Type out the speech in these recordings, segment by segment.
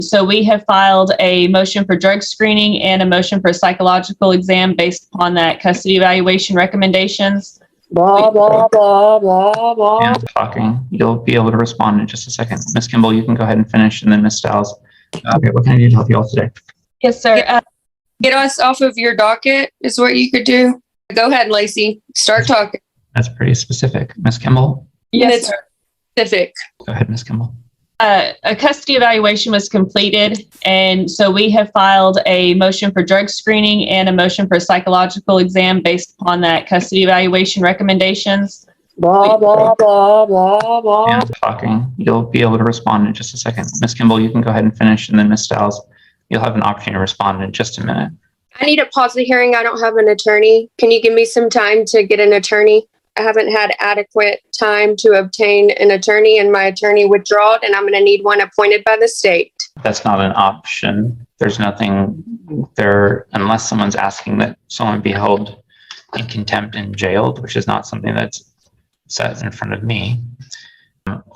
So we have filed a motion for drug screening and a motion for a psychological exam based upon that custody evaluation recommendations. Blah, blah, blah, blah, blah. And talking, you'll be able to respond in just a second. Ms. Kimball, you can go ahead and finish, and then Ms. Stiles. Okay, what can I do to help you all today? Yes, sir. Get us off of your docket is what you could do. Go ahead, Lacey. Start talking. That's pretty specific. Ms. Kimball? Yes, sir. Specific. Go ahead, Ms. Kimball. A custody evaluation was completed, and so we have filed a motion for drug screening and a motion for a psychological exam based upon that custody evaluation recommendations. Blah, blah, blah, blah, blah. And talking, you'll be able to respond in just a second. Ms. Kimball, you can go ahead and finish, and then Ms. Stiles, you'll have an opportunity to respond in just a minute. I need to pause the hearing. I don't have an attorney. Can you give me some time to get an attorney? I haven't had adequate time to obtain an attorney, and my attorney withdrew, and I'm going to need one appointed by the state. That's not an option. There's nothing there unless someone's asking that someone be held in contempt and jailed, which is not something that's set in front of me,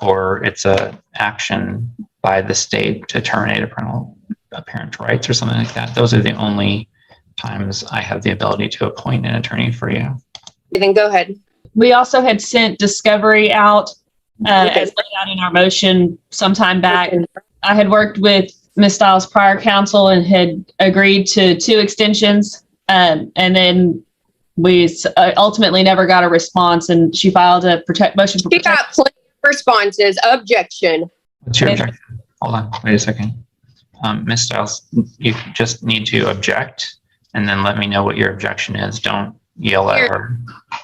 or it's a action by the state to terminate a parent's rights or something like that. Those are the only times I have the ability to appoint an attorney for you. Then go ahead. We also had sent discovery out as laid out in our motion sometime back. I had worked with Ms. Stiles' prior counsel and had agreed to 2 extensions. And then we ultimately never got a response, and she filed a motion for She got plenty of responses. Objection. What's your objection? Hold on, wait a second. Ms. Stiles, you just need to object and then let me know what your objection is. Don't yell at her.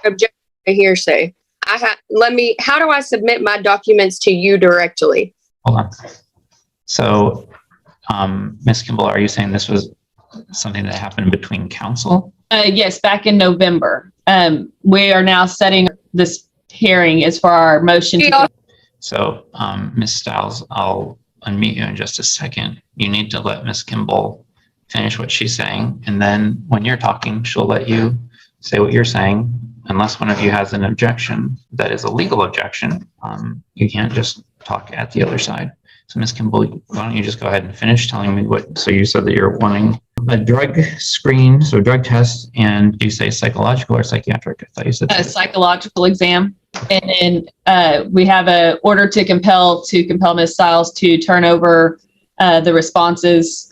Objection to hearsay. How do I submit my documents to you directly? Hold on. So, Ms. Kimball, are you saying this was something that happened between counsel? Yes, back in November. We are now setting this hearing is for our motion. So, Ms. Stiles, I'll unmute you in just a second. You need to let Ms. Kimball finish what she's saying, and then when you're talking, she'll let you say what you're saying, unless one of you has an objection that is a legal objection. You can't just talk at the other side. So Ms. Kimball, why don't you just go ahead and finish telling me what, so you said that you're wanting a drug screen, so drug test, and do you say psychological or psychiatric? I thought you said a psychological exam. And then we have a order to compel Ms. Stiles to turn over the responses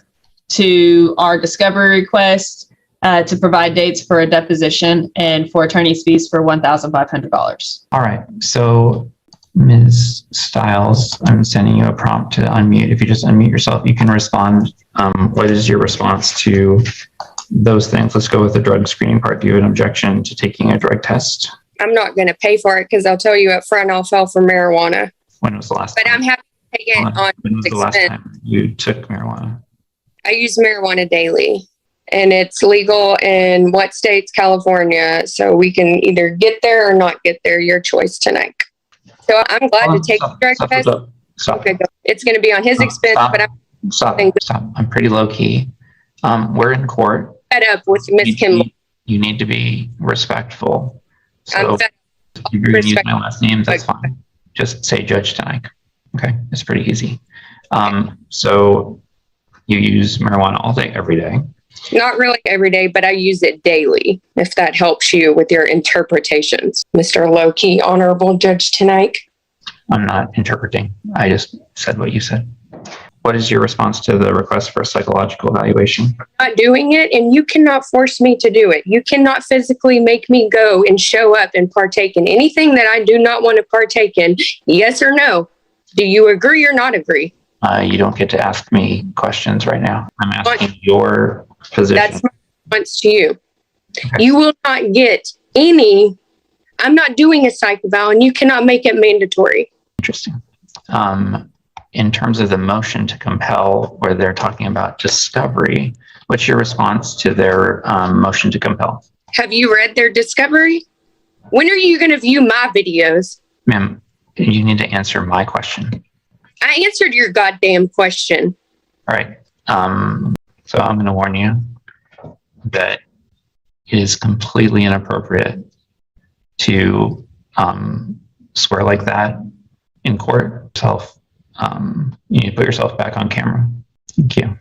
to our discovery request, to provide dates for a deposition and for attorney's fees for $1,500. All right. So Ms. Stiles, I'm sending you a prompt to unmute. If you just unmute yourself, you can respond. What is your response to those things? Let's go with the drug screening part. Do you have an objection to taking a drug test? I'm not going to pay for it because I'll tell you up front I'll file for marijuana. When was the last But time? I'm happy to pay it on When was the last expense. time you took marijuana? I use marijuana daily, and it's legal in what states? California. So we can either get there or not get there. Your choice tonight. So I'm glad to take the drug test. Stop. Okay, it's going to be on his expense, but I'm Stop. I'm pretty low key. We're in court. fed up with Miss Kimball. You need to be respectful. So I'm fed if you're going to use my last name, that's fine. Just say Judge Tanike. Okay, it's pretty easy. So you use marijuana all day, every day. Not really every day, but I use it daily, if that helps you with your interpretations. Mr. Low-Key Honorable Judge Tanike. I'm not interpreting. I just said what you said. What is your response to the request for a psychological evaluation? I'm not doing it, and you cannot force me to do it. You cannot physically make me go and show up and partake in anything that I do not want to partake in. Yes or no? Do you agree or not agree? You don't get to ask me questions right now. I'm asking your position. That's my response to you. Okay. You will not get any. I'm not doing a psych eval, and you cannot make it mandatory. Interesting. In terms of the motion to compel, where they're talking about discovery, what's your response to their motion to compel? Have you read their discovery? When are you going to view my videos? Ma'am, you need to answer my question. I answered your goddamn question. All right. So I'm going to warn you that it is completely inappropriate to swear like that in court. You need to put yourself back on camera. Thank you.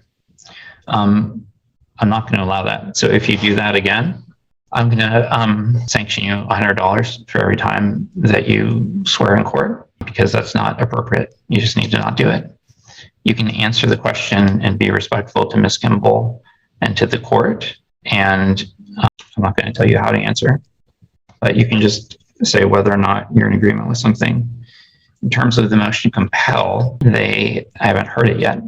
I'm not going to allow that. So if you do that again, I'm going to sanction you $100 for every time that you swear in court, because that's not appropriate. You just need to not do it. You can answer the question and be respectful to Ms. Kimball and to the court. And I'm not going to tell you how to answer, but you can just say whether or not you're in agreement with something. In terms of the motion to compel, I haven't heard it yet.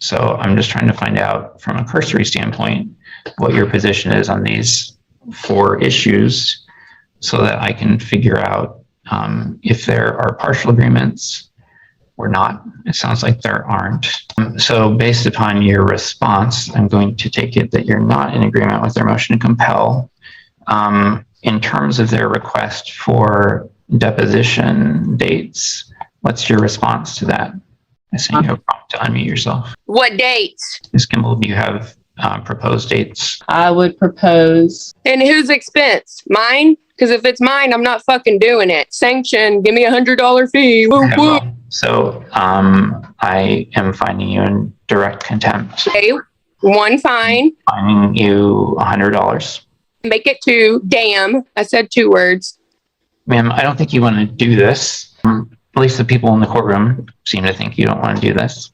So I'm just trying to find out from a cursory standpoint what your position is on these 4 issues so that I can figure out if there are partial agreements or not. It sounds like there aren't. So based upon your response, I'm going to take it that you're not in agreement with their motion to compel. In terms of their request for deposition dates, what's your response to that? I sent you a prompt to unmute yourself. What dates? Ms. Kimball, do you have proposed dates? I would propose, And whose expense? Mine? Because if it's mine, I'm not fucking doing it. Sanction, give me $100 fee. Woo, Okay, woo. well, so I am finding you in direct contempt. Okay, 1 fine. Finding you $100. Make it 2. Damn. I said 2 words. Ma'am, I don't think you want to do this. At least the people in the courtroom seem to think you don't want to do this.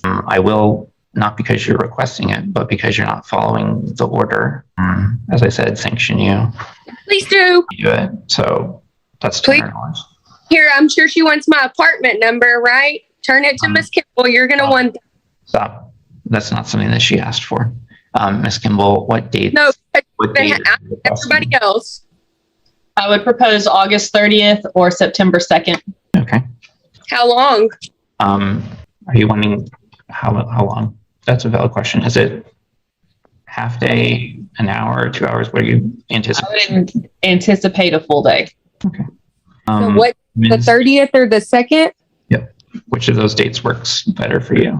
I will, not because you're requesting it, but because you're not following the order. As I said, sanction you. Please do. You do it. So that's $200. Here, I'm sure she wants my apartment number, right? Turn it to Miss Kimball. You're going to want that. Stop. That's not something that she asked for. Ms. Kimball, what date? No, What date? everybody else. I would propose August 30th or September 2nd. Okay. How long? Are you wanting how long? That's a valid question. Is it half day, an hour, 2 hours? What are you I anticipating? would anticipate a full day. Okay. So what, the Ms. 30th or the 2nd? Which of those dates works better for you,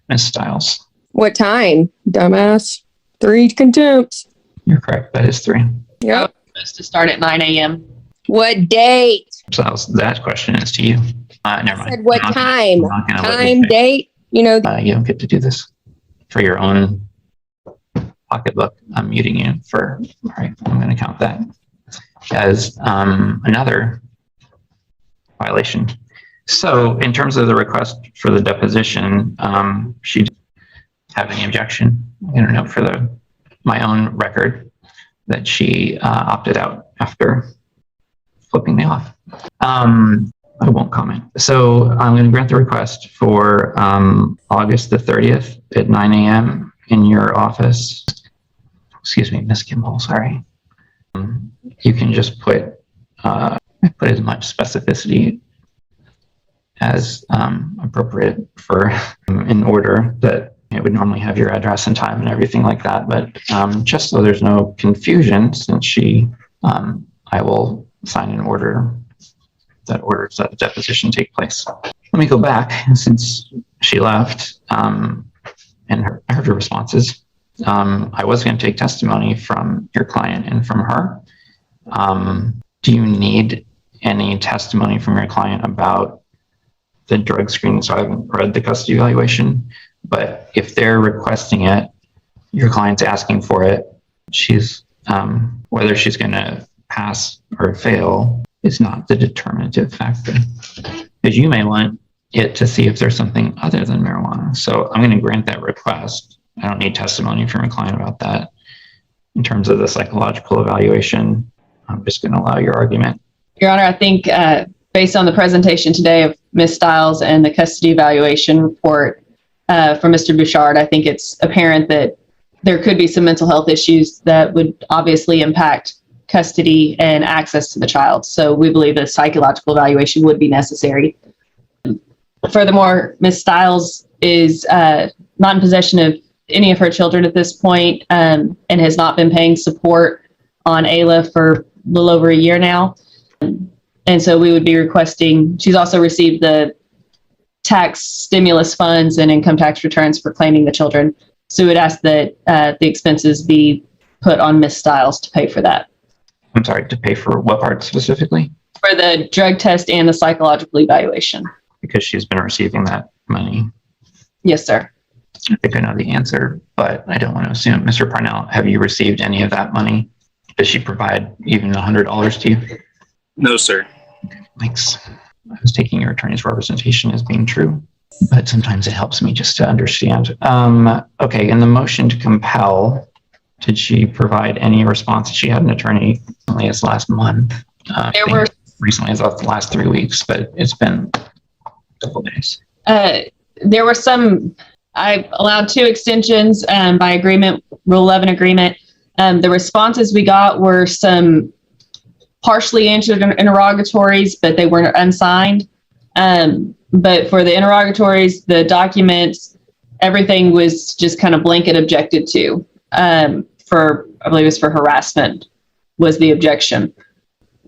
Ms. Stiles? What time, dumbass? 3 contempts. You're correct. That is 3. Yep. Supposed to start at 9 a.m. What date? So that question is to you. Never I mind. said what I'm not- time? I'm not gonna let Time, you pick. date? You know, You don't get to do this for your own pocketbook. I'm muting you for, all right, I'm going to count that as another violation. So in terms of the request for the deposition, she didn't have any objection. I'm going to note for my own record that she opted out after flipping me off. I won't comment. So I'm going to grant the request for August the 30th at 9 a.m. in your office. Excuse me, Ms. Kimball, sorry. You can just put as much specificity as appropriate for in order that it would normally have your address and time and everything like that. But just so there's no confusion, since I will sign an order that orders that the deposition take place. Let me go back, since she left and I heard her responses. I was going to take testimony from your client and from her. Do you need any testimony from your client about the drug screening? So I haven't read the custody evaluation, but if they're requesting it, your client's asking for it, whether she's going to pass or fail is not the determinative factor, because you may want it to see if there's something other than marijuana. So I'm going to grant that request. I don't need testimony from a client about that. In terms of the psychological evaluation, I'm just going to allow your argument. Your Honor, I think based on the presentation today of Ms. Stiles and the custody evaluation report from Mr. Bouchard, I think it's apparent that there could be some mental health issues that would obviously impact custody and access to the child. So we believe a psychological evaluation would be necessary. Furthermore, Ms. Stiles is not in possession of any of her children at this point and has not been paying support on AILA for a little over a year now. And so we would be requesting, she's also received the tax stimulus funds and income tax returns for claiming the children. So we would ask that the expenses be put on Ms. Stiles to pay for that. I'm sorry, to pay for what part specifically? For the drug test and the psychological evaluation. Because she's been receiving that money. Yes, sir. I think I know the answer, but I don't want to assume. Mr. Parnell, have you received any of that money? Does she provide even $100 to you? No, sir. Thanks. I was taking your attorney's representation as being true, but sometimes it helps me just to understand. Okay, in the motion to compel, did she provide any response? She had an attorney recently as last month. There were recently as of the last 3 weeks, but it's been a couple days. there were some. I allowed 2 extensions by agreement, Rule 11 agreement. The responses we got were some partially answered interrogatories, but they weren't unsigned. But for the interrogatories, the documents, everything was just kind of blanket objected to. For, I believe it was for harassment was the objection.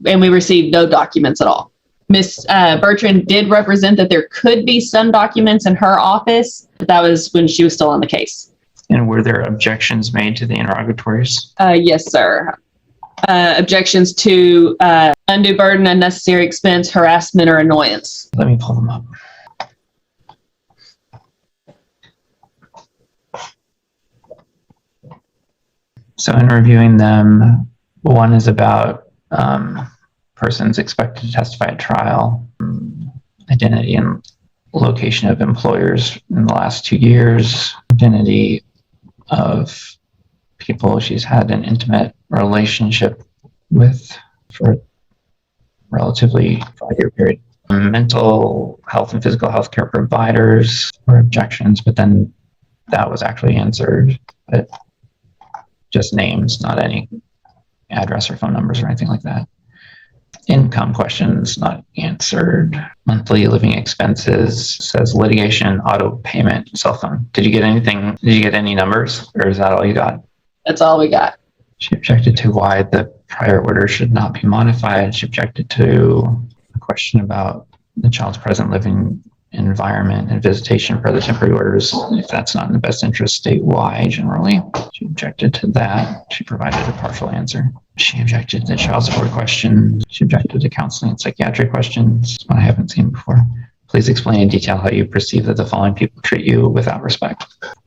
And we received no documents at all. Ms. Bertrand did represent that there could be some documents in her office, but that was when she was still on the case. And were there objections made to the interrogatories? Yes, sir. Objections to undue burden, unnecessary expense, harassment, or annoyance. Let me pull them up. So in reviewing them, one is about persons expected to testify at trial, identity and location of employers in the last 2 years, identity of people she's had an intimate relationship with for a relatively 5-year period, mental health and physical health care providers or objections, but then that was actually answered, but just names, not any address or phone numbers or anything like that. Income questions not answered. Monthly living expenses says litigation, auto payment, cell phone. Did you get anything? Did you get any numbers, or is that all you got? That's all we got. She objected to why the prior order should not be modified. She objected to a question about the child's present living environment and visitation for the temporary orders, if that's not in the best interest statewide generally. She objected to that. She provided a partial answer. She objected to child support questions. She objected to counseling and psychiatric questions, one I haven't seen before. Please explain in detail how you perceive that the following people treat you without respect.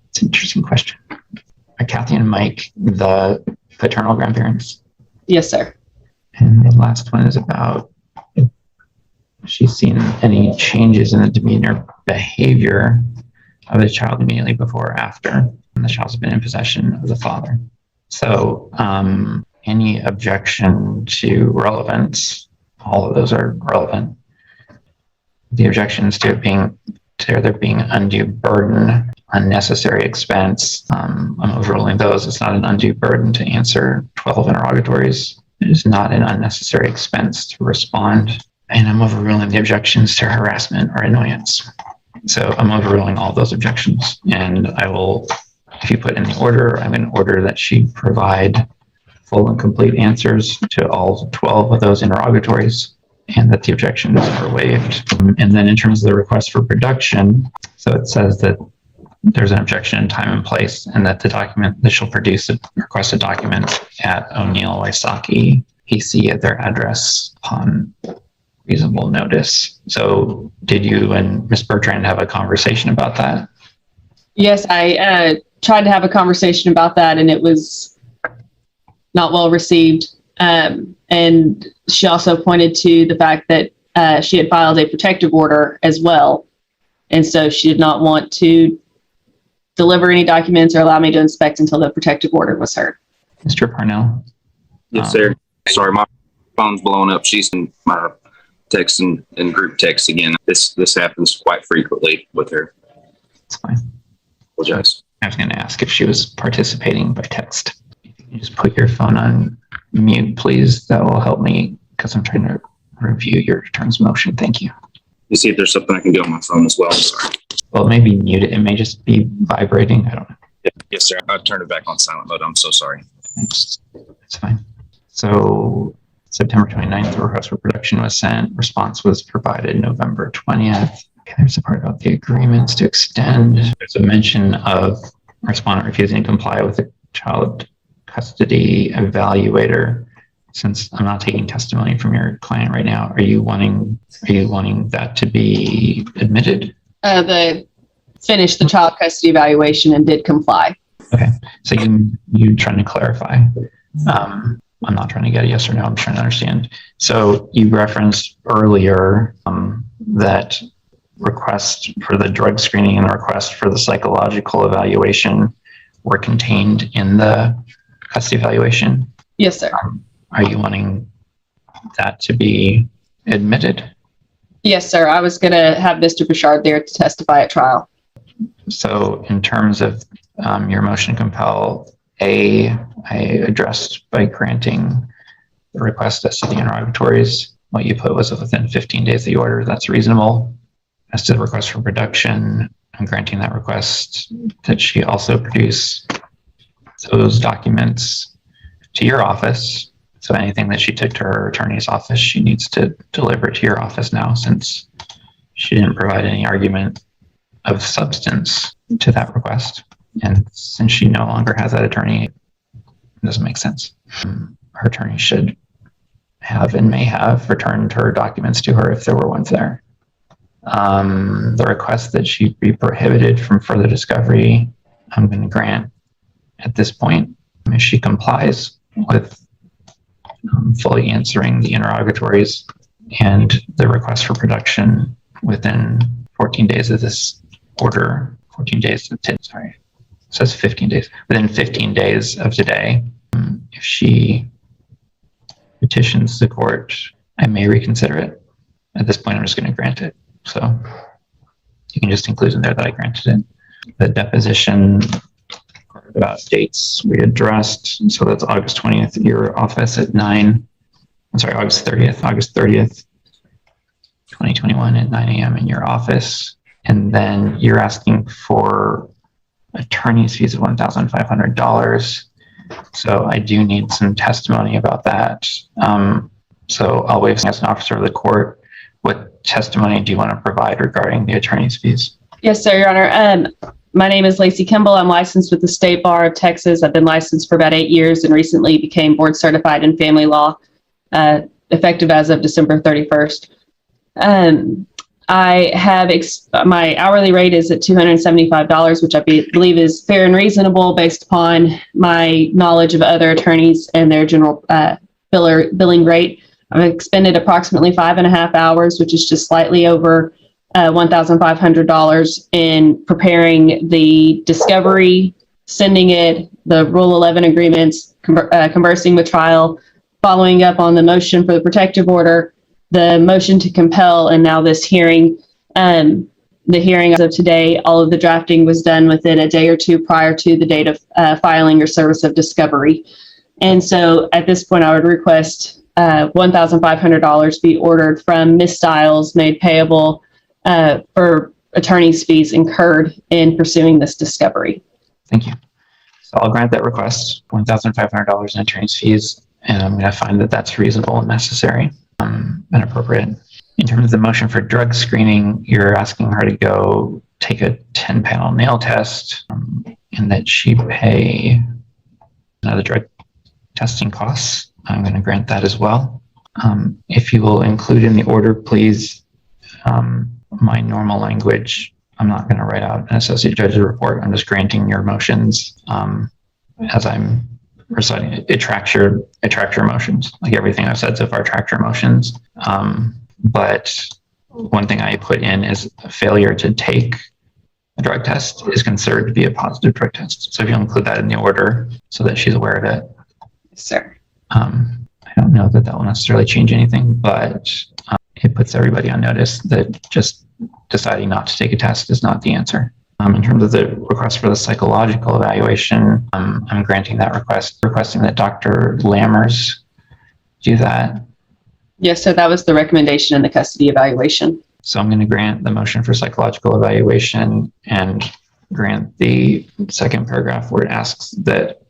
It's an interesting question. Are Kathy and Mike the paternal grandparents? Yes, sir. And the last one is about if she's seen any changes in the demeanor behavior of the child immediately before or after the child's been in possession of the father. So any objection to relevance, all of those are relevant. The objections to there being undue burden, unnecessary expense, I'm overruling those. It's not an undue burden to answer 12 interrogatories. It is not an unnecessary expense to respond. And I'm overruling the objections to harassment or annoyance. So I'm overruling all those objections. And I will, if you put in the order, I'm going to order that she provide full and complete answers to all 12 of those interrogatories, and that the objections are waived. And then in terms of the request for production, so it says that there's an objection in time and place, and that the document that she'll produce the requested document at O'Neill Wysocki PC at their address upon reasonable notice. So did you and Ms. Bertrand have a conversation about that? Yes, I tried to have a conversation about that, and it was not well received. And she also pointed to the fact that she had filed a protective order as well. And so she did not want to deliver any documents or allow me to inspect until the protective order was heard. Mr. Parnell? Yes, sir. Sorry, my phone's blowing up. She's in my text and group text again. This happens quite frequently with her. It's fine. Apologize. I was going to ask if she was participating by text. If you can just put your phone on mute, please. That will help me because I'm trying to review your terms of motion. Thank you. You see if there's something I can do on my phone as well. Sorry. Well, maybe mute it. It may just be vibrating. I don't know. Yes, sir. I turned it back on silent mode. I'm so sorry. Thanks. It's fine. So September 29th, the request for production was sent. Response was provided November 20th. Okay, there's a part about the agreements to extend. There's a mention of respondent refusing to comply with the child custody evaluator. Since I'm not taking testimony from your client right now, are you wanting that to be admitted? The finished the child custody evaluation and did comply. Okay. So you trying to clarify. I'm not trying to get a yes or no. I'm trying to understand. So you referenced earlier that request for the drug screening and the request for the psychological evaluation were contained in the custody evaluation. Yes, sir. Are you wanting that to be admitted? Yes, sir. I was going to have Mr. Bouchard there to testify at trial. So in terms of your motion to compel, I addressed by granting the request as to the interrogatories. What you put was within 15 days of the order. That's reasonable. As to the request for production, I'm granting that request that she also produce those documents to your office. So anything that she took to her attorney's office, she needs to deliver to your office now, since she didn't provide any argument of substance to that request. And since she no longer has that attorney, it doesn't make sense. Her attorney should have and may have returned her documents to her if there were ones there. The request that she be prohibited from further discovery, I'm going to grant at this point. If she complies with fully answering the interrogatories and the request for production within 14 days of this order, 14 days, sorry, it says 15 days, within 15 days of today, if she petitions the court, I may reconsider it. At this point, I'm just going to grant it. So you can just include in there that I granted it. The deposition about dates we addressed. So that's August 20th at your office at August 30th, 2021 at 9 a.m. in your office. And then you're asking for attorney's fees of $1,500. So I do need some testimony about that. So I'll waive as an officer of the court. What testimony do you want to provide regarding the attorney's fees? Yes, sir, Your Honor. My name is Lacey Kimball. I'm licensed with the State Bar of Texas. I've been licensed for about 8 years and recently became board certified in family law, effective as of December 31st. I have my hourly rate is at $275, which I believe is fair and reasonable based upon my knowledge of other attorneys and their general billing rate. I've expended approximately 5.5 hours, which is just slightly over $1,500 in preparing the discovery, sending it, the Rule 11 agreements, conversing with trial, following up on the motion for the protective order, the motion to compel, and now this hearing. The hearing as of today, all of the drafting was done within a day or two prior to the date of filing or service of discovery. And so at this point, I would request $1,500 be ordered from Ms. Stiles, made payable for attorney's fees incurred in pursuing this discovery. Thank you. So I'll grant that request, $1,500 in attorney's fees, and I'm going to find that that's reasonable and necessary and appropriate. In terms of the motion for drug screening, you're asking her to go take a 10-panel nail test and that she pay another drug testing costs. I'm going to grant that as well. If you will include in the order, please, my normal language. I'm not going to write out an associate judge's report. I'm just granting your motions as I'm reciting it. It tracks your motions. Like everything I've said so far tracks your motions. But one thing I put in is a failure to take a drug test is considered to be a positive drug test. So if you'll include that in the order so that she's aware of it. Yes, sir. I don't know that will necessarily change anything, but it puts everybody on notice that just deciding not to take a test is not the answer. In terms of the request for the psychological evaluation, I'm granting that request, requesting that Dr. Lammers do that. Yes, sir. That was the recommendation in the custody evaluation. So I'm going to grant the motion for psychological evaluation and grant the second paragraph where it asks that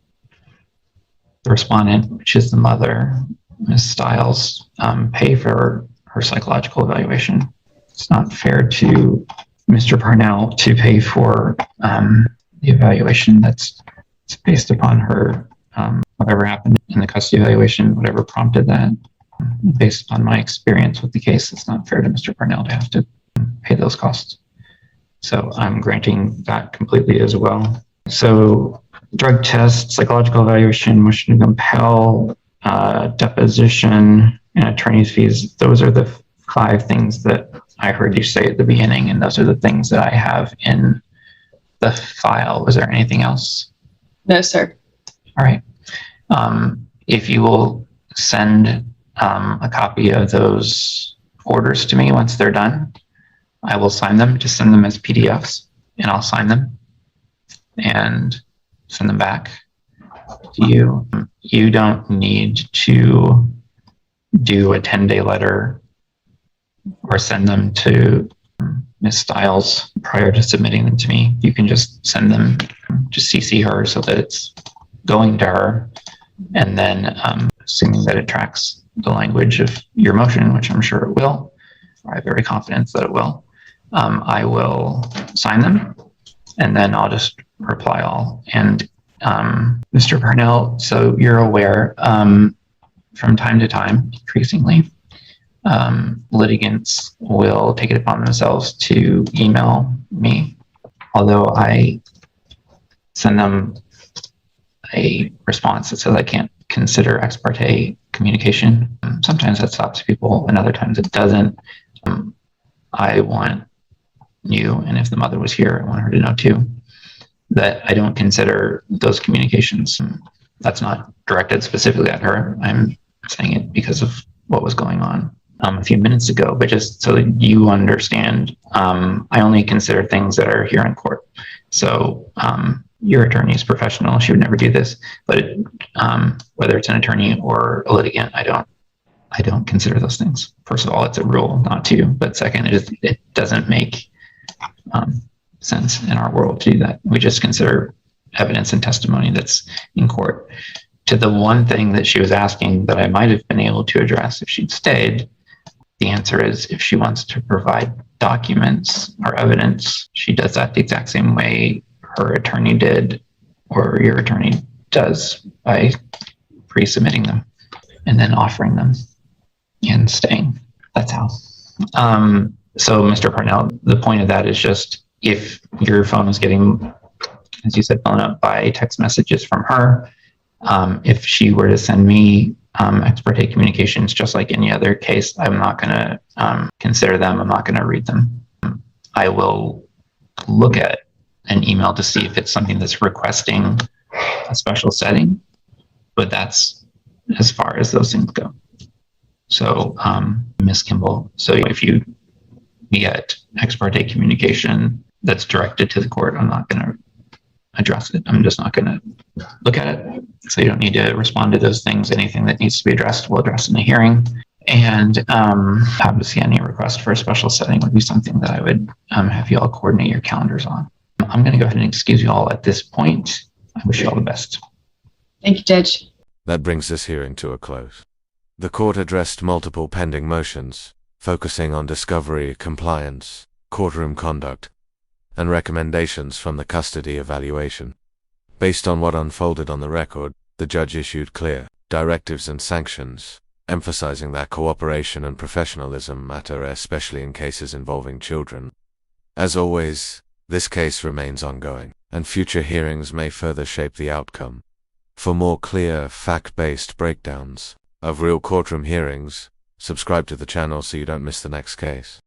the respondent, which is the mother, Ms. Stiles, pay for her psychological evaluation. It's not fair to Mr. Parnell to pay for the evaluation that's based upon her, whatever happened in the custody evaluation, whatever prompted that. Based upon my experience with the case, it's not fair to Mr. Parnell to have to pay those costs. So I'm granting that completely as well. So drug test, psychological evaluation, motion to compel, deposition, and attorney's fees. Those are the 5 things that I heard you say at the beginning, and those are the things that I have in the file. Was there anything else? No, sir. All right. If you will send a copy of those orders to me once they're done, I will sign them. Just send them as PDFs, and I'll sign them and send them back to you. You don't need to do a 10-day letter or send them to Ms. Stiles prior to submitting them to me. You can just send them, just CC her so that it's going to her. And then assuming that it tracks the language of your motion, which I'm sure it will, or I have every confidence that it will, I will sign them, and then I'll just reply all. And Mr. Parnell, so you're aware, from time to time, increasingly, litigants will take it upon themselves to email me, although I send them a response that says I can't consider ex parte communication. Sometimes that stops people, and other times it doesn't. I want you, and if the mother was here, I want her to know too, that I don't consider those communications. That's not directed specifically at her. I'm saying it because of what was going on a few minutes ago, but just so that you understand, I only consider things that are here in court. So your attorney is professional. She would never do this, but whether it's an attorney or a litigant, I don't consider those things. First of all, it's a rule not to, but second, it doesn't make sense in our world to do that. We just consider evidence and testimony that's in court. To the one thing that she was asking that I might have been able to address if she'd stayed, the answer is if she wants to provide documents or evidence, she does that the exact same way her attorney did, or your attorney does, by pre-submitting them and then offering them and staying. That's how. So Mr. Parnell, the point of that is just if your phone is getting, as you said, blown up by text messages from her, if she were to send me ex parte communications, just like any other case, I'm not going to consider them. I'm not going to read them. I will look at an email to see if it's something that's requesting a special setting, but that's as far as those things go. So, Ms. Kimball, so if you get ex parte communication that's directed to the court, I'm not going to address it. I'm just not going to look at it. So you don't need to respond to those things. Anything that needs to be addressed, we'll address in a hearing. And obviously any request for a special setting would be something that I would have you all coordinate your calendars on. I'm going to go ahead and excuse you all at this point. I wish you all the best. Thank you, Judge. That brings this hearing to a close. The court addressed multiple pending motions, focusing on discovery, compliance, courtroom conduct, and recommendations from the custody evaluation. Based on what unfolded on the record, the judge issued clear directives and sanctions, emphasizing that cooperation and professionalism matter, especially in cases involving children. As always, this case remains ongoing, and future hearings may further shape the outcome. For more clear, fact-based breakdowns of real courtroom hearings, subscribe to the channel so you don't miss the next case.